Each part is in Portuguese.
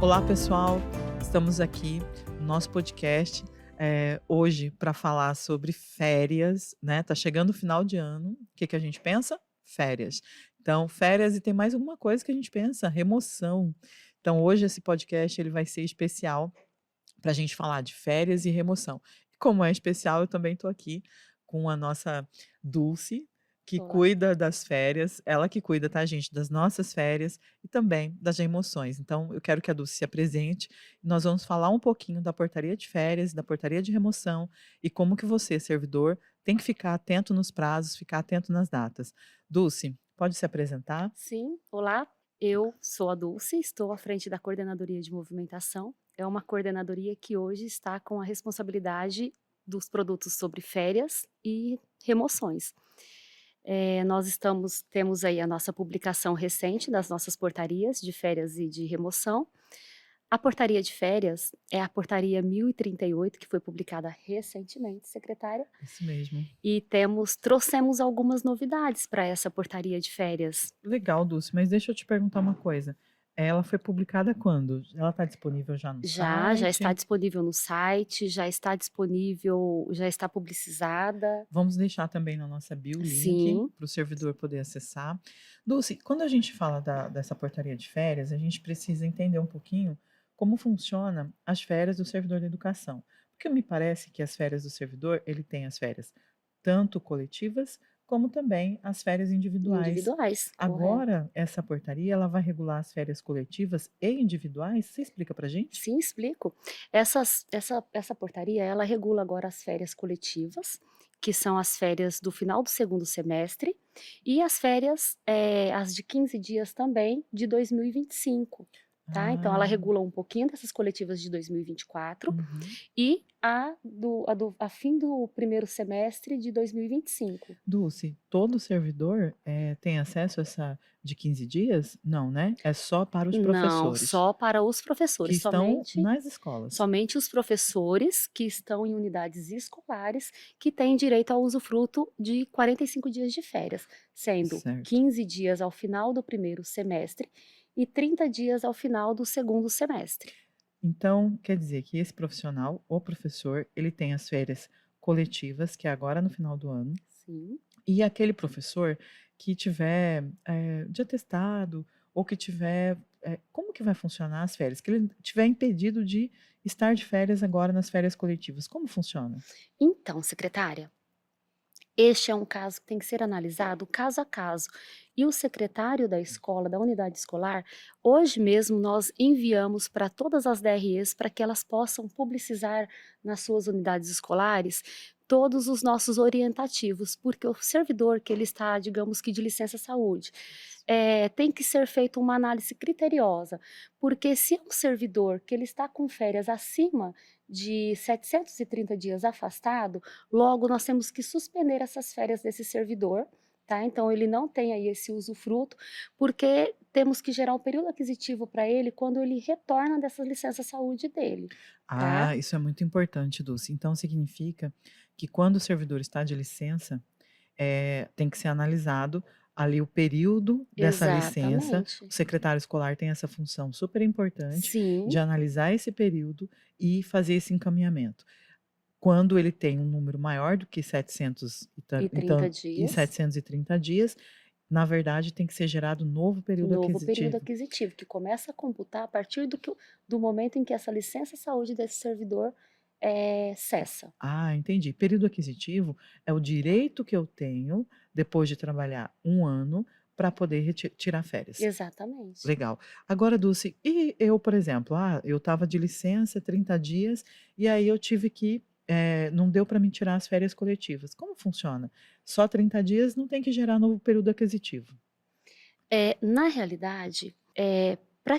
Olá, pessoal. Estamos aqui no nosso podcast hoje para falar sobre férias, né? Tá chegando o final de ano. O que que a gente pensa? Férias. Então, férias e tem mais alguma coisa que a gente pensa, remoção. Então, hoje esse podcast ele vai ser especial para a gente falar de férias e remoção. E como é especial, eu também estou aqui com a nossa Dulce, que Olá. cuida das férias, ela que cuida, tá, gente, das nossas férias e também das emoções. Então, eu quero que a Dulce se apresente e nós vamos falar um pouquinho da portaria de férias, da portaria de remoção e como que você, servidor, tem que ficar atento nos prazos, ficar atento nas datas. Dulce, pode se apresentar? Sim, olá. Eu sou a Dulce, estou à frente da coordenadoria de movimentação. É uma coordenadoria que hoje está com a responsabilidade dos produtos sobre férias e remoções. Temos aí a nossa publicação recente das nossas portarias de férias e de remoção. A portaria de férias é a portaria 1038, que foi publicada recentemente, secretária, Isso mesmo. e trouxemos algumas novidades para essa portaria de férias. Legal, Dulce, mas deixa eu te perguntar uma coisa. Ela foi publicada quando? Ela está disponível já no Já está site? disponível no site, já está publicizada. Vamos deixar também na nossa bio o link Sim, para o servidor poder acessar. Dulce, quando a gente fala dessa portaria de férias, a gente precisa entender um pouquinho como funciona as férias do servidor da educação. Porque me parece que as férias do servidor, ele tem as férias tanto coletivas como também as férias individuais. individuais, correto. Agora, essa portaria, ela vai regular as férias coletivas e individuais? Você explica para gente? Sim, explico. Essa portaria, ela regula agora as férias coletivas, que são as férias do final do segundo semestre, e as férias, as de 15 dias também, de 2025, tá. Então ela Ah, regula um pouquinho dessas coletivas de 2024 uhum. e a fim do primeiro semestre de 2025. Dulce, todo servidor, tem acesso a essa de 15 dias? Não, né? É só para os Não, professores só para os que professores, estão nas escolas. somente os professores que estão em unidades escolares que têm direito ao usufruto de 45 dias de férias, sendo Certo. 15 dias ao final do primeiro semestre e 30 dias ao final do segundo semestre. Então, quer dizer que esse profissional, o professor, ele tem as férias coletivas, que é agora no final do ano, Sim. e aquele professor que tiver, de atestado ou que tiver, como que vai funcionar as férias? Que ele tiver impedido de estar de férias agora nas férias coletivas, como funciona? Então, secretária, este é um caso que tem que ser analisado caso a caso. E o secretário da escola, da unidade escolar, hoje mesmo nós enviamos para todas as DREs para que elas possam publicizar nas suas unidades escolares todos os nossos orientativos, porque o servidor que ele está, digamos que de licença saúde, tem que ser feita uma análise criteriosa, porque se é um servidor que ele está com férias acima de 730 dias afastado, logo nós temos que suspender essas férias desse servidor, tá, então ele não tem aí esse usufruto, porque temos que gerar um período aquisitivo para ele quando ele retorna dessa licença saúde dele, tá. Ah, isso é muito importante, Dulce. Então significa que quando o servidor está de licença, tem que ser analisado ali o período dessa licença. O Exatamente. secretário escolar tem essa função super importante Sim, de analisar esse período e fazer esse encaminhamento. Quando ele tem um número maior do que 700 e então 30 e dias, 730 dias, na verdade tem que ser gerado um novo período novo período aquisitivo. aquisitivo, que começa a computar a partir do momento em que essa licença saúde desse servidor, cessa. Ah, entendi. Período aquisitivo é o direito que eu tenho, depois de trabalhar um ano, para poder tirar férias. Exatamente. Legal. Agora, Dulce, e eu, por exemplo, eu estava de licença 30 dias e aí eu tive que, não deu para me tirar as férias coletivas. Como funciona? Só 30 dias não tem que gerar novo período aquisitivo. Na realidade, para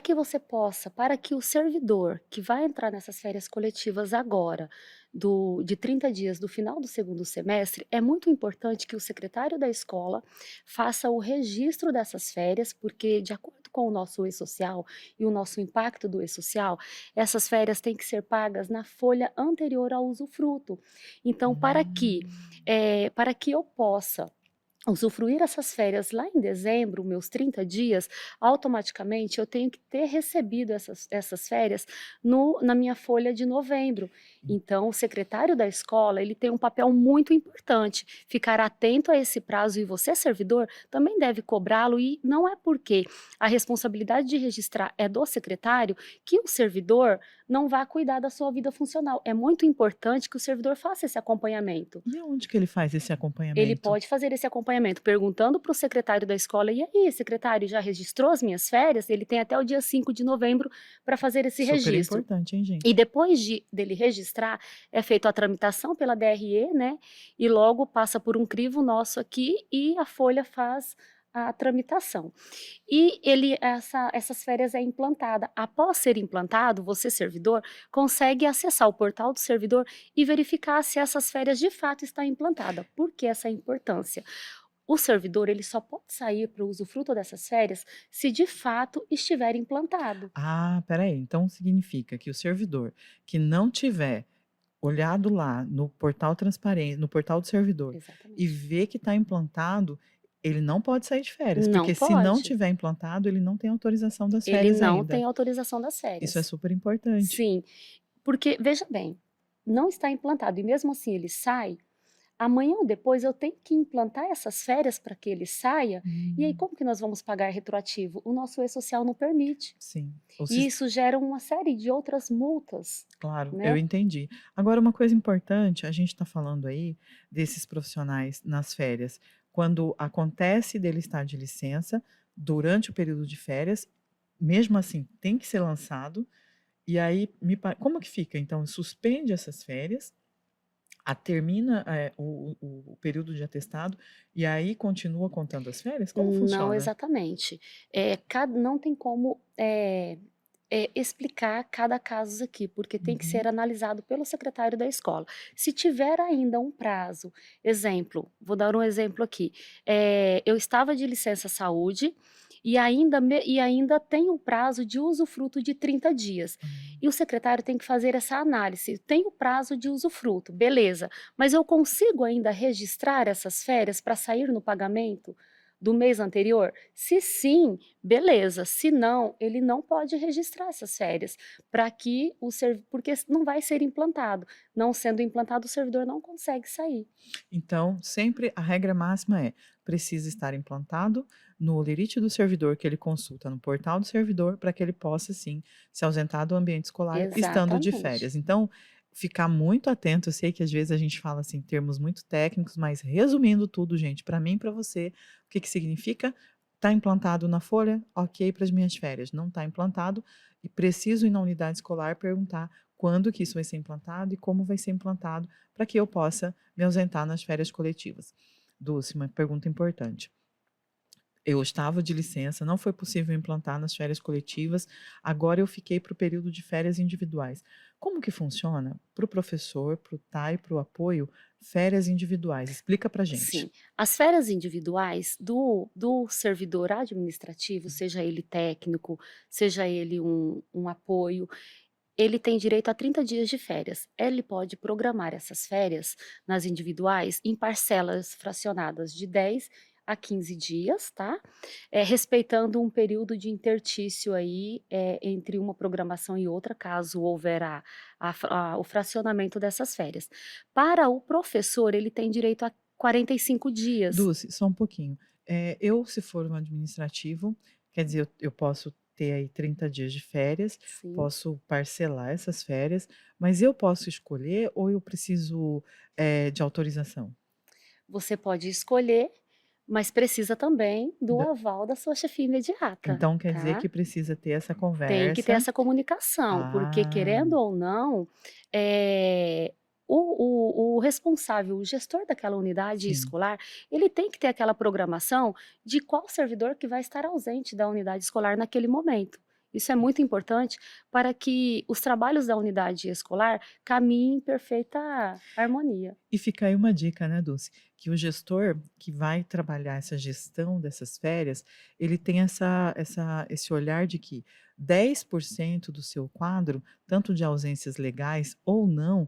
que o servidor que vai entrar nessas férias coletivas agora, de 30 dias do final do segundo semestre, é muito importante que o secretário da escola faça o registro dessas férias, porque de acordo com o nosso e-social e o nosso impacto do e-social, essas férias têm que ser pagas na folha anterior ao usufruto. Então, Hum. para que eu possa usufruir essas férias lá em dezembro, meus 30 dias, automaticamente eu tenho que ter recebido essas férias na minha folha de novembro. Então, o secretário da escola, ele tem um papel muito importante, ficar atento a esse prazo e você, servidor, também deve cobrá-lo e não é porque a responsabilidade de registrar é do secretário que o servidor não vai cuidar da sua vida funcional. É muito importante que o servidor faça esse acompanhamento. E aonde que ele faz esse Ele acompanhamento? pode fazer esse acompanhamento perguntando para o secretário da escola: "E aí, secretário, já registrou as minhas férias?" Ele tem até o dia 5 de novembro para fazer esse Super registro. importante, hein, E gente? depois dele registrar, é feita a tramitação pela DRE, né, e logo passa por um crivo nosso aqui e a folha faz a tramitação. E essas férias é implantada. Após ser implantado, você, servidor, consegue acessar o portal do servidor e verificar se essas férias de fato está implantada. Por que essa importância? O servidor, ele só pode sair para o usufruto dessas férias se de fato estiver implantado. Ah, espera aí, então significa que o servidor que não tiver olhado lá no portal do servidor e Exatamente. ver que está implantado, ele não pode sair de férias, Não porque se não pode. tiver implantado, ele não tem autorização das Ele férias não tem ainda. autorização das Isso é férias. super importante. Sim, porque veja bem, não está implantado e mesmo assim ele sai, amanhã ou depois eu tenho que implantar essas férias para que ele saia, e aí Hum, como que nós vamos pagar retroativo? O nosso E-social não permite. sim. O E sis isso gera uma série de outras multas, Claro, eu né. entendi. Agora uma coisa importante, a gente está falando aí desses profissionais nas férias, quando acontece dele estar de licença, durante o período de férias, mesmo assim tem que ser lançado, e aí como que fica então? Suspende essas férias, termina, o período de atestado, e aí continua contando as férias? Como Não funciona? exatamente. Cada não tem como, explicar cada caso aqui, porque tem que Uhum. ser analisado pelo secretário da escola. Se tiver ainda um prazo, exemplo, vou dar um exemplo aqui, eu estava de licença saúde e ainda tem um prazo de usufruto de 30 dias. Hum. E o secretário tem que fazer essa análise. Tem o prazo de usufruto, beleza, mas eu consigo ainda registrar essas férias para sair no pagamento do mês anterior? Se sim, beleza, se não, ele não pode registrar essas férias, para que porque não vai ser implantado. Não sendo implantado, o servidor não consegue sair. Então, sempre a regra máxima é: precisa estar implantado no lerite do servidor que ele consulta no portal do servidor, para que ele possa sim se ausentar do ambiente escolar estando de Exatamente. férias. Então, ficar muito atento, eu sei que às vezes a gente fala assim termos muito técnicos, mas resumindo tudo, gente, para mim e para você, o que que significa? Está implantado na folha? Ok para as minhas férias. Não está implantado e preciso ir na unidade escolar perguntar quando que isso vai ser implantado e como vai ser implantado, para que eu possa me ausentar nas férias coletivas. Dulce, uma pergunta importante. Eu estava de licença, não foi possível implantar nas férias coletivas, agora eu fiquei para o período de férias individuais. Como que funciona para o professor, para o TAI, para o apoio, férias individuais? Explica para gente. Sim, as férias individuais do servidor administrativo, seja ele técnico, seja ele um apoio, ele tem direito a 30 dias de férias. Ele pode programar essas férias nas individuais em parcelas fracionadas de 10 a 15 dias, tá? Respeitando um período de interstício aí, entre uma programação e outra, caso houver o fracionamento dessas férias. Para o professor, ele tem direito a 45 dias. Dulce, só um pouquinho. Eu, se for um administrativo, quer dizer, eu posso ter aí 30 dias de férias, Sim, posso parcelar essas férias, mas eu posso escolher ou eu preciso, de autorização? você pode escolher, mas precisa também do Da aval da sua chefia imediata, Então quer dizer tá? que precisa ter essa Tem que ter conversa. essa comunicação, porque Ah, querendo ou não, o responsável, o gestor daquela unidade sim. escolar, ele tem que ter aquela programação de qual servidor que vai estar ausente da unidade escolar naquele momento. Isso é muito importante para que os trabalhos da unidade escolar caminhem em perfeita harmonia. E fica aí uma dica, né, Dulce, que o gestor que vai trabalhar essa gestão dessas férias, ele tem esse olhar de que 10% do seu quadro, tanto de ausências legais ou não,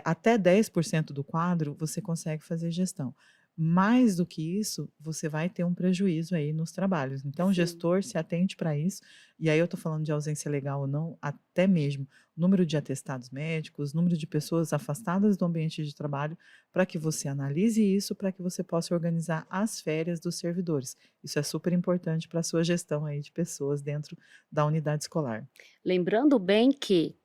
até 10% do quadro você consegue fazer gestão. Mais do que isso, você vai ter um prejuízo aí nos trabalhos. Então, Sim, gestor, se atente para isso. E aí eu estou falando de ausência legal ou não, até mesmo número de atestados médicos, número de pessoas afastadas do ambiente de trabalho, para que você analise isso, para que você possa organizar as férias dos servidores. Isso é super importante para a sua gestão aí de pessoas dentro da unidade escolar. lembrando bem que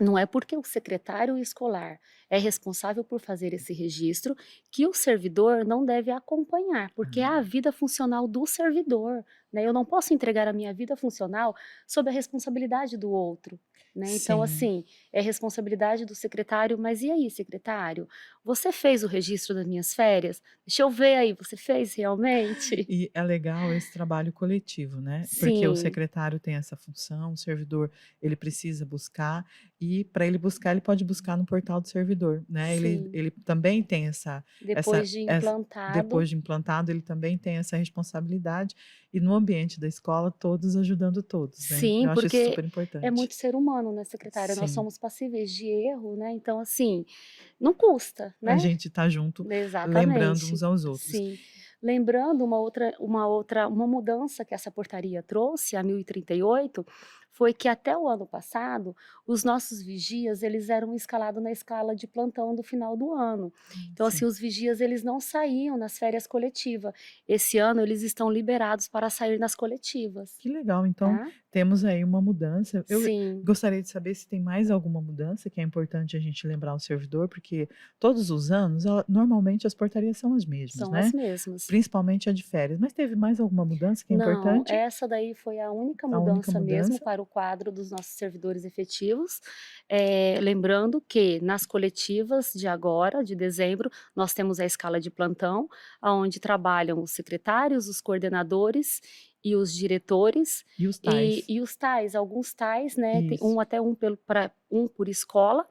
não é porque o secretário escolar é responsável por fazer esse registro que o servidor não deve acompanhar, porque é a Ah, vida funcional do servidor, né? Eu não posso entregar a minha vida funcional sob a responsabilidade do outro, né? Então, sim. assim, é responsabilidade do secretário, mas e aí, secretário? Você fez o registro das minhas férias? Deixa eu ver aí, você fez realmente? E é legal esse trabalho coletivo, né, porque o Sim, secretário tem essa função, o servidor, ele precisa buscar, e para ele buscar, ele pode buscar no portal do servidor, né, ele sim. ele também tem Depois de essa implantado, depois de implantado, ele também tem essa responsabilidade, e no ambiente da escola, todos ajudando todos, né, sim, eu acho isso porque super é importante. muito ser humano, né, secretária, nós Sim, somos passíveis de erro, né, então assim, não custa, a né. gente tá junto, lembrando uns Exatamente, aos outros. sim. Lembrando uma mudança que essa portaria trouxe, a 1038, foi que até o ano passado, os nossos vigias, eles eram escalados na escala de plantão do final do ano. Então assim, Sim. os vigias eles não saíam nas férias coletivas. Esse ano eles estão liberados para sair nas coletivas, Que legal, então tá. temos aí uma mudança. Eu Sim. gostaria de saber se tem mais alguma mudança que é importante a gente lembrar o servidor, porque todos os anos, normalmente as portarias são as mesmas, São as né? mesmas. Principalmente a de férias. Mas teve mais alguma mudança que é Não, importante? essa daí foi a única A única mudança mesmo mudança? para o quadro dos nossos servidores efetivos. Lembrando que nas coletivas de agora, de dezembro, nós temos a escala de plantão, aonde trabalham os secretários, os coordenadores e os diretores, E os e tais? e os tais, alguns tais, né, tem Isso. até um por escola.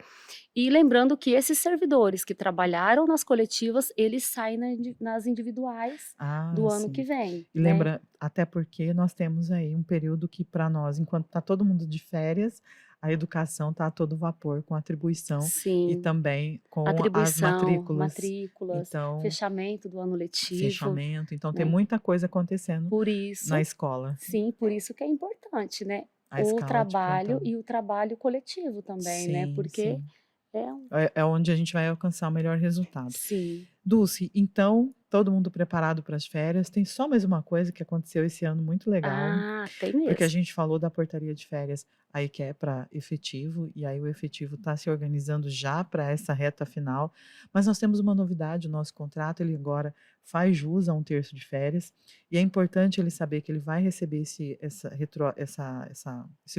E lembrando que esses servidores que trabalharam nas coletivas, eles saem nas individuais Ah, do ano que sim. vem, E né. lembra, até porque nós temos aí um período que para nós, enquanto está todo mundo de férias, a educação está a todo vapor com atribuição e Sim, também com as atribuição, matrículas. matrículas, Então, fechamento do ano letivo, fechamento, então tem né. muita coisa acontecendo Por na isso escola. sim, por isso que é importante, né, A o escala de trabalho plantão. e o trabalho coletivo também, né, Sim, porque sim. é um É onde a gente vai alcançar o melhor resultado. sim. Dulce, então, todo mundo preparado para as férias. Tem só mais uma coisa que aconteceu esse ano muito legal. Ah, tem Porque a mesmo. gente falou da portaria de férias aí que é para efetivo, e aí o efetivo está se organizando já para essa reta final, mas nós temos uma novidade, o nosso contrato ele agora faz jus a um terço de férias, e é importante ele saber que ele vai receber esse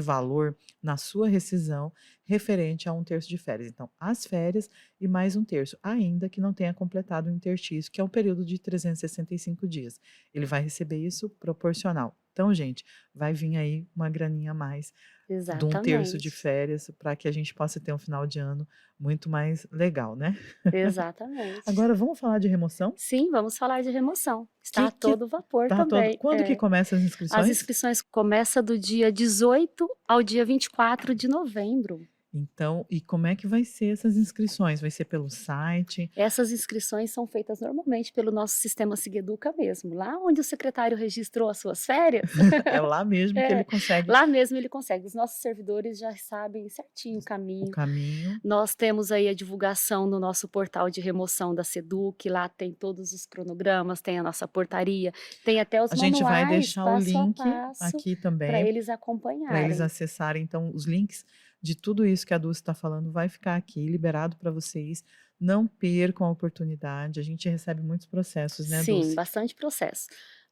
valor na sua rescisão referente a um terço de férias. Então, as férias e mais um terço, ainda que não tenha completado o interstício, que é um período de 365 dias. Ele vai receber isso proporcional. Então, gente, vai vir aí uma graninha a mais de um terço de Exatamente, férias para que a gente possa ter um final de ano muito mais legal, né. exatamente. Agora vamos falar de remoção? Sim, vamos falar de remoção. Está a Que todo vapor tá todo também. quando que É. começa as As inscrições? inscrições começam do dia 18 ao dia 24 de novembro. Então, e como é que vai ser essas inscrições? Vai ser pelo site? Essas inscrições são feitas normalmente pelo nosso sistema Segueduca mesmo, lá onde o secretário registrou as suas férias. É lá mesmo que ele É, consegue lá mesmo ele consegue. Os nossos servidores já sabem certinho o o caminho. caminho. Nós temos aí a divulgação no nosso portal de remoção da Seduc, lá tem todos os cronogramas, tem a nossa portaria, tem até os A gente vai manuais deixar o passo a link passo aqui para também eles para eles acompanharem. acessarem, então os links de tudo isso que a Dulce está falando vai ficar aqui liberado para vocês. Não percam a oportunidade. A gente recebe muitos processos, né, Sim, Dulce? bastante processo.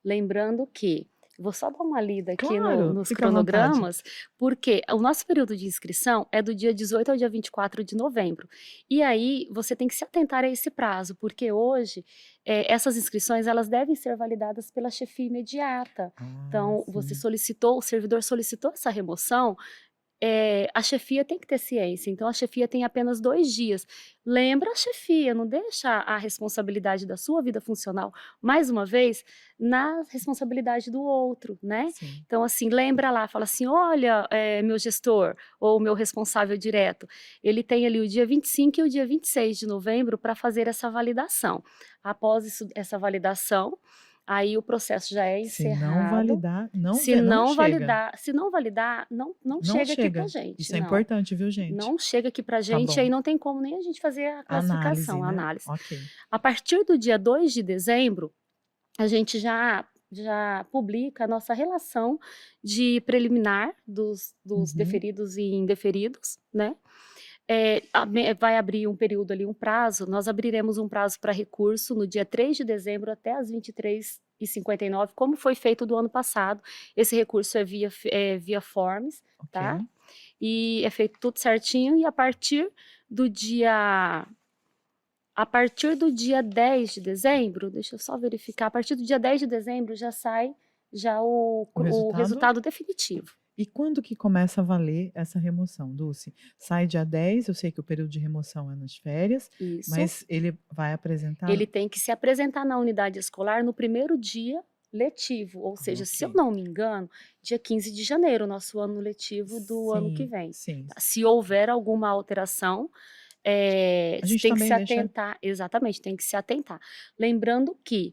Lembrando que vou só dar uma lida aqui Claro, nos fica à vontade. cronogramas, porque o nosso período de inscrição é do dia 18 ao dia 24 de novembro. E aí você tem que se atentar a esse prazo, porque hoje essas inscrições elas devem ser validadas pela chefia imediata. Ah, Então, sim. o servidor solicitou essa remoção a chefia tem que ter ciência, então a chefia tem apenas 2 dias. Lembra a chefia, não deixa a responsabilidade da sua vida funcional, mais uma vez, na responsabilidade do outro, né. Sim. Então, assim, lembra lá, fala assim: "Olha, meu gestor ou meu responsável direto, ele tem ali o dia 25 e o dia 26 de novembro para fazer essa validação. Após isso essa validação, aí o processo já é Se não encerrado. validar, não Se vê não não chega. validar se não validar, não Não chega aqui pra chega. gente, Isso é não. importante, viu, gente? Não chega aqui pra Tá gente, aí bom. não tem como nem a gente fazer a Análise, classificação, a né? análise. Ok. A partir do dia 2 de dezembro, a gente já publica a nossa relação de preliminar dos Uhum. deferidos e indeferidos, né. Vai abrir um período ali, um prazo, nós abriremos um prazo para recurso no dia 3 de dezembro até às 23h59, como foi feito do ano passado. Esse recurso é via Forms, tá. Ok. E é feito tudo certinho e do dia a partir do dia 10 de dezembro, deixa eu só verificar, a partir do dia 10 de dezembro já sai já O o resultado? resultado definitivo. E quando que começa a valer essa remoção, Dulce? Sai dia 10, eu sei que o período de remoção é nas férias, Isso. mas ele vai apresentar. Ele tem que se apresentar na unidade escolar no primeiro dia letivo, ou seja, se eu Ok. não me engano, dia 15 de janeiro, nosso ano letivo do ano que Sim, vem. sim. Tá? Se houver alguma alteração, A gente tem que também se deixa. atentar, exatamente, tem que se atentar. Lembrando que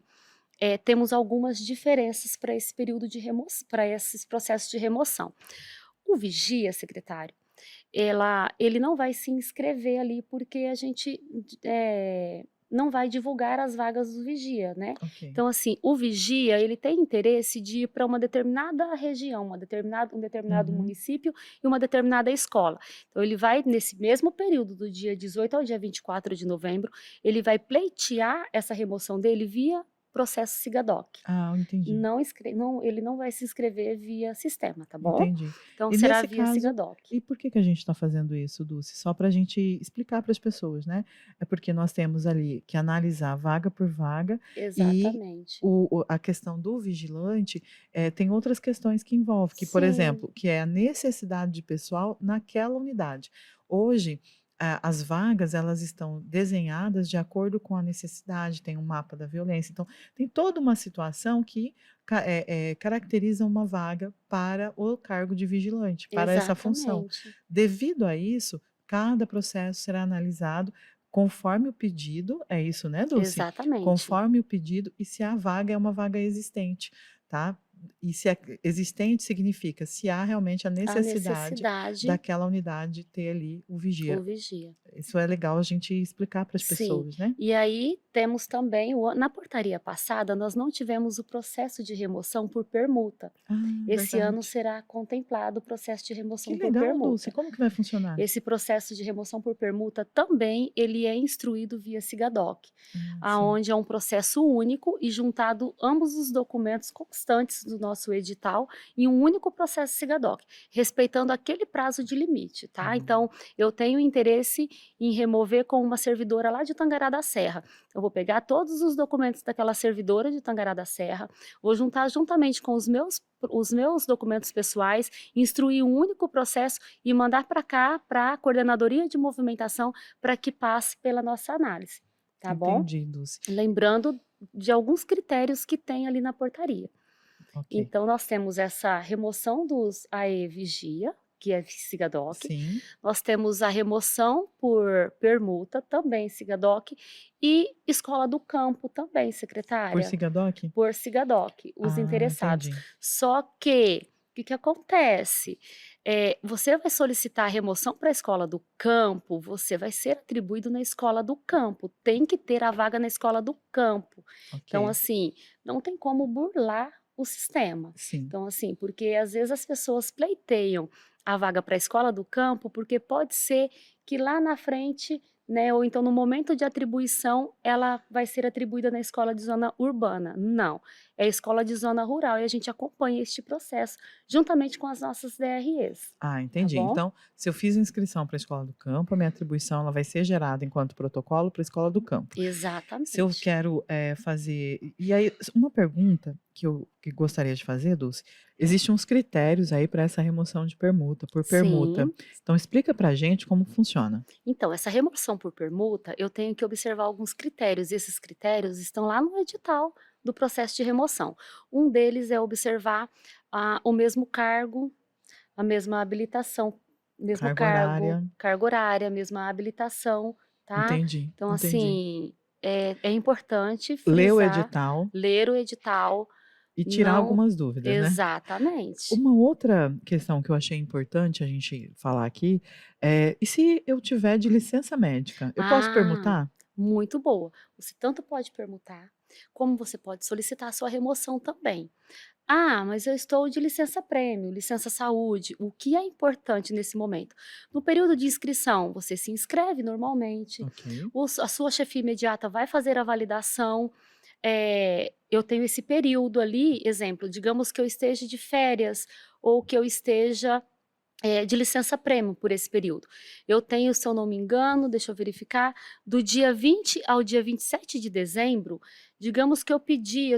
temos algumas diferenças para esse período de remoção, para esses processos de remoção. O vigia, secretário, ele não vai se inscrever ali, porque a gente, não vai divulgar as vagas do vigia, né. Ok. Então, assim, o vigia, ele tem interesse de ir para uma determinada região, um determinado Uhum. município e uma determinada escola. Então ele vai, nesse mesmo período do dia 18 ao dia 24 de novembro, ele vai pleitear essa remoção dele via processo SIGADOC. Ah, eu entendi. Ele não vai se inscrever via sistema, tá bom? Entendi. Então E será nesse via caso, SIGADOC. e por que que a gente está fazendo isso, Dulce? Só para a gente explicar para as pessoas, né? É porque nós temos ali que analisar vaga por vaga e Exatamente. a questão do vigilante tem outras questões que envolve, que, por Sim, exemplo, que é a necessidade de pessoal naquela unidade. Hoje, as vagas elas estão desenhadas de acordo com a necessidade, tem um mapa da violência, então tem toda uma situação que caracteriza uma vaga para o cargo de vigilante, para essa função. exatamente, Devido a isso, cada processo será analisado conforme o pedido, é isso, né, Dulce? exatamente. Conforme o pedido e se a vaga é uma vaga existente, tá? E se é existente significa se há realmente a A necessidade necessidade, daquela unidade ter ali o o vigia. vigia. Isso é legal a gente explicar para as Sim. pessoas, né? E aí temos também na portaria passada, nós não tivemos o processo de remoção por permuta. Ah, Esse ano verdade. será contemplado o processo de Que remoção por legal, Dulce. permuta. Como que vai funcionar? Esse processo de remoção por permuta também ele é instruído via SIGADOC, Ah, sim. aonde é um processo único e juntado ambos os documentos constantes do nosso edital em um único processo SIGADOC, respeitando aquele prazo de limite, tá. Ah, Então, eu tenho interesse em remover com uma servidora lá de Tangará da Serra. Eu vou pegar todos os documentos daquela servidora de Tangará da Serra, vou juntar juntamente com os meus documentos pessoais, instruir um único processo e mandar para cá, para a coordenadoria de movimentação, para que passe pela nossa análise, tá bom? entendi, Dulce. Lembrando de alguns critérios que tem ali na portaria. Ok. Então nós temos essa remoção dos AE Vigia, que é SIGADOC, Sim, nós temos a remoção por permuta, também SIGADOC, e escola do campo também, por secretária, Sigadoc? por SIGADOC, os Ah, interessados. entendi. Só que, o que que acontece? Você vai solicitar a remoção para a escola do campo, você vai ser atribuído na escola do campo, tem que ter a vaga na escola do campo. Então, Ok. assim, não tem como burlar o sistema. Sim. Então, assim, porque às vezes as pessoas pleiteiam a vaga para a escola do campo, porque pode ser que lá na frente, né, ou então no momento de atribuição, ela vai ser atribuída na escola de zona urbana. Não, é a escola de zona rural e a gente acompanha este processo juntamente com as nossas DREs, Ah, tá entendi. bom? Então, se eu fiz inscrição para a escola do campo, a minha atribuição ela vai ser gerada enquanto protocolo para a escola do campo. Se eu Exatamente. quero fazer. E aí, uma pergunta que gostaria de fazer, Dulce: existem uns critérios aí para essa remoção de permuta, por permuta. Sim. Então, explica para a gente como funciona. Então, essa remoção por permuta, eu tenho que observar alguns critérios, e esses critérios estão lá no edital do processo de remoção. Um deles é observar o mesmo cargo, a mesma habilitação, mesmo Carga horária. carga horária, mesma habilitação, tá? Entendi, Então, entendi. assim, é importante Ler o frisar, edital ler o edital, e tirar não. algumas dúvidas, né? Exatamente. Uma outra questão que eu achei importante a gente falar aqui e se eu tiver de licença médica, eu posso Ah, permutar? muito boa. Você tanto pode permutar, como você pode solicitar a sua remoção também. Ah, mas eu estou de licença-prêmio, licença-saúde. O que é importante nesse momento? No período de inscrição, você se inscreve normalmente, Ok. a sua chefia imediata vai fazer a validação. Eu tenho esse período ali, exemplo, digamos que eu esteja de férias ou que eu esteja de licença-prêmio por esse período. Eu tenho, se eu não me engano, deixa eu verificar, do dia 20 ao dia 27 de dezembro, digamos que eu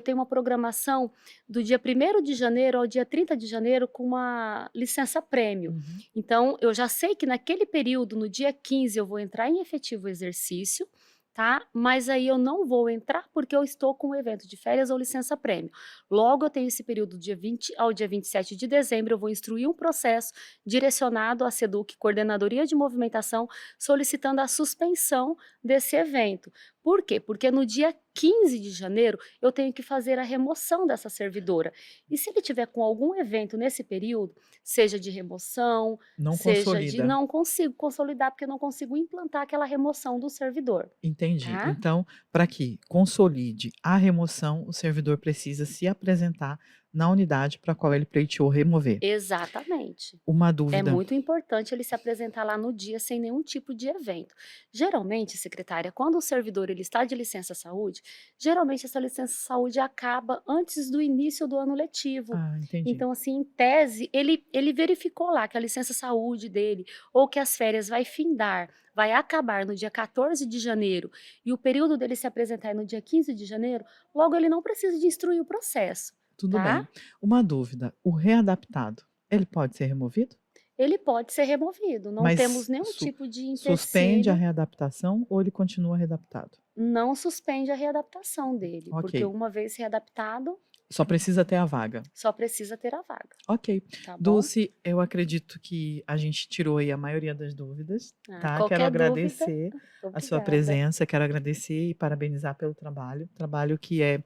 tenho uma programação do dia 1º de janeiro ao dia 30 de janeiro com uma licença-prêmio. Uhum. Então, eu já sei que naquele período, no dia 15, eu vou entrar em efetivo exercício, tá? Mas aí eu não vou entrar porque eu estou com o evento de férias ou licença-prêmio. Logo, eu tenho esse período do dia 20 ao dia 27 de dezembro, eu vou instruir um processo direcionado à SEDUC, Coordenadoria de Movimentação, solicitando a suspensão desse evento. Por quê? Porque no dia 15 de janeiro eu tenho que fazer a remoção dessa servidora. E se ele tiver com algum evento nesse período, seja de remoção, Não seja de consolida. não consigo consolidar porque eu não consigo implantar aquela remoção do servidor, Entendi. tá? Então, para que consolide a remoção, o servidor precisa se apresentar na unidade para a qual ele pleiteou remover. Exatamente. Uma É dúvida. muito importante ele se apresentar lá no dia sem nenhum tipo de evento. Geralmente, secretária, quando o servidor ele está de licença-saúde, geralmente essa licença-saúde acaba antes do início do ano letivo. Ah, entendi. Então, assim, em tese, ele verificou lá que a licença-saúde dele ou que as férias vai findar, vai acabar no dia 14 de janeiro e o período dele se apresentar é no dia 15 de janeiro, logo ele não precisa de instruir o processo, Tudo bem. tá? Uma dúvida. O readaptado, ele pode ser removido? Ele pode ser removido, não temos Mas nenhum tipo de suspende a empecilho, readaptação ou ele continua readaptado? não suspende a readaptação dele, porque Ok. uma vez readaptado, Só precisa ter a vaga. só precisa ter a vaga, Ok. tá bom? Dulce, eu acredito que a gente tirou aí a maioria das dúvidas, tá? Quero Qualquer dúvida, agradecer a sua obrigada. presença, quero agradecer e parabenizar pelo trabalho que é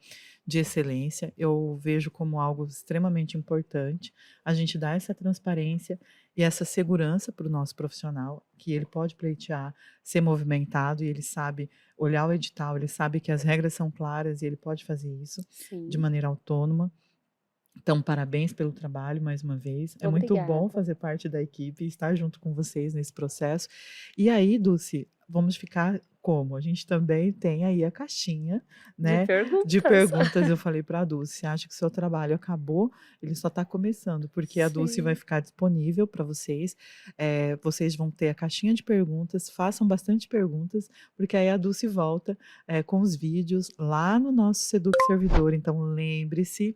de excelência. Eu vejo como algo extremamente importante a gente dar essa transparência e essa segurança para o nosso profissional, que ele pode pleitear, ser movimentado e ele sabe olhar o edital, ele sabe que as regras são claras e ele pode fazer isso de Sim, maneira autônoma. Então, parabéns pelo trabalho mais uma vez. É muito bom obrigada. fazer parte da equipe e estar junto com vocês nesse processo. E aí, Dulce, vamos ficar como? A gente também tem aí a caixinha, De né, de perguntas. perguntas. Eu falei para a Dulce, acho que o seu trabalho acabou, ele só está começando, porque a Dulce vai Sim, ficar disponível para vocês. Vocês vão ter a caixinha de perguntas, façam bastante perguntas, porque aí a Dulce volta com os vídeos lá no nosso Seduc Servidor. Então, lembre-se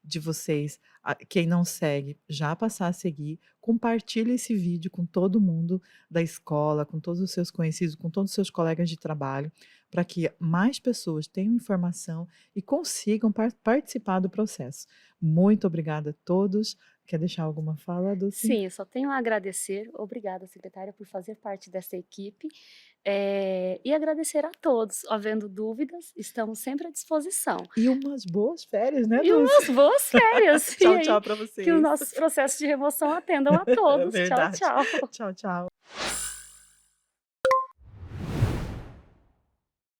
de vocês, quem não segue, já passar a seguir, compartilhe esse vídeo com todo mundo da escola, com todos os seus conhecidos, com todos os seus colegas de trabalho, para que mais pessoas tenham informação e consigam participar do processo. Muito obrigada a todos. Quer deixar alguma fala, Dulce? sim, eu só tenho a agradecer, obrigada, secretária, por fazer parte dessa equipe, e agradecer a todos, havendo dúvidas, estamos sempre à disposição. E umas boas férias, né, E umas Dulce? boas férias, e Tchau, aí tchau para que os vocês. nossos processos de remoção atendam a todos. Tchau, Verdade. tchau. Tchau, tchau.